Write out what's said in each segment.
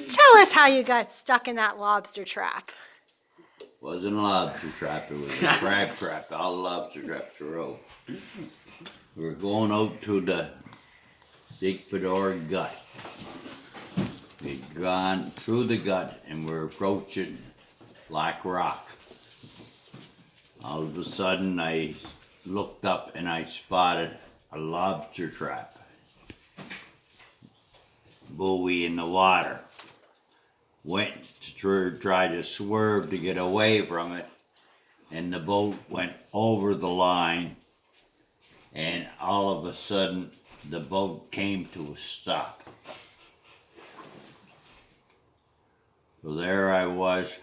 Tell us how you got stuck in that lobster trap. Wasn't a lobster trap, it was a crab trap. All the lobster traps were open. We were going out to the Big Fedora gut. We'd gone through the gut and we're approaching Black Rock. All of a sudden I looked up and I spotted a lobster trap buoy in the water. Went to try to swerve to get away from it, and the boat went over the line, and all of a sudden the boat came to a stop. So there I was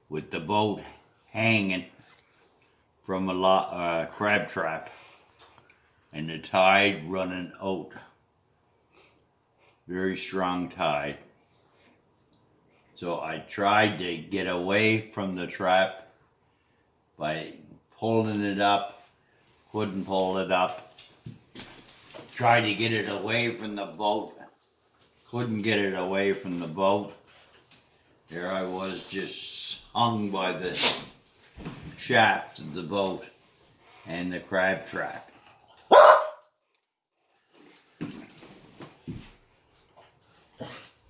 with the boat hanging from a crab trap and the tide running out. Very strong tide. So I tried to get away from the trap by pulling it up, couldn't pull it up. Tried to get it away from the boat, couldn't get it away from the boat. There I was, just hung by the shaft of the boat and the crab trap.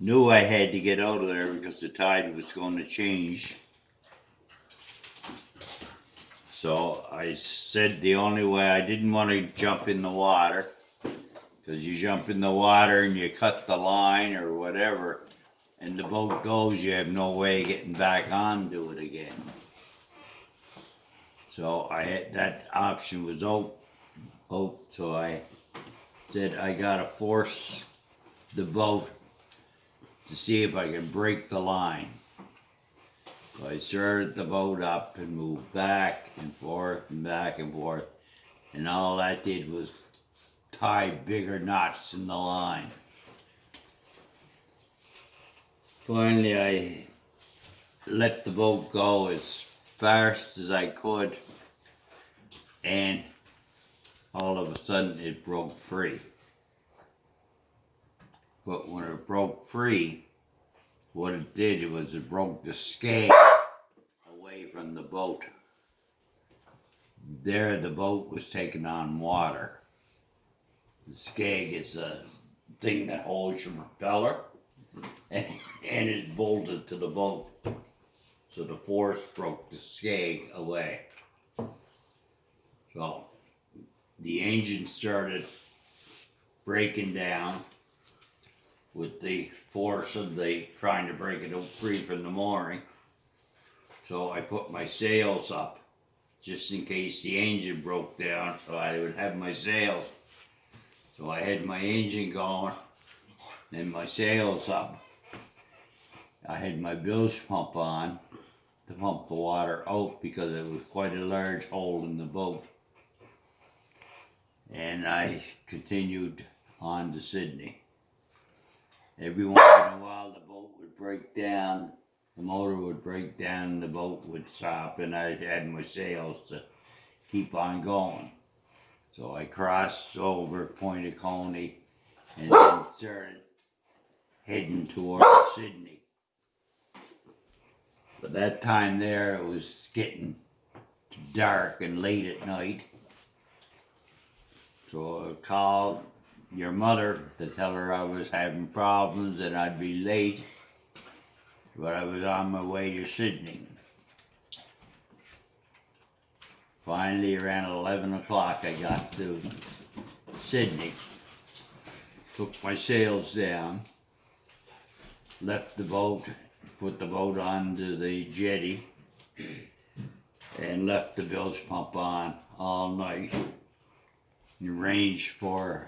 Knew I had to get out of there because the tide was going to change. So I said the only way, I didn't want to jump in the water, because you jump in the water and you cut the line or whatever, and the boat goes, you have no way of getting back onto it again. So I had, that option was out, so I said I gotta force the boat to see if I can break the line. So I started the boat up and moved back and forth and back and forth, and all that did was tie bigger knots in the line. Finally I let the boat go as fast as I could, and all of a sudden it broke free. But when it broke free, what it did was it broke the skeg away from the boat. There the boat was taking on water. The skeg is a thing that holds your propeller and is bolted to the boat. So the force broke the skeg away. So the engine started breaking down with the force of the trying to break it free from the mooring. So I put my sails up just in case the engine broke down, so I would have my sails. So I had my engine going and my sails up. I had my bilge pump on to pump the water out because it was quite a large hole in the boat. And I continued on to Sydney. Every once in a while the boat would break down, the motor would break down and the boat would stop, and I had my sails to keep on going. So I crossed over Point of Coney and then started heading towards Sydney. But that time there it was getting dark and late at night. So I called your mother to tell her I was having problems and I'd be late, but I was on my way to Sydney. Finally, around 11 o'clock, I got to Sydney, took my sails down, left the boat, put the boat onto the jetty, and left the bilge pump on all night, and arranged for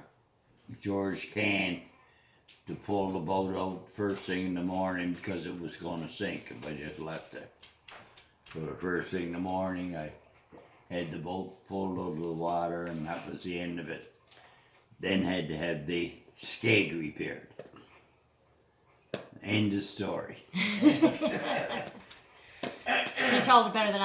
George Can to pull the boat out first thing in the morning because it was going to sink if I just left it. So the first thing in the morning I had the boat pulled out of the water, and that was the end of it. Then had to have the skeg repaired. End of story. You told it better than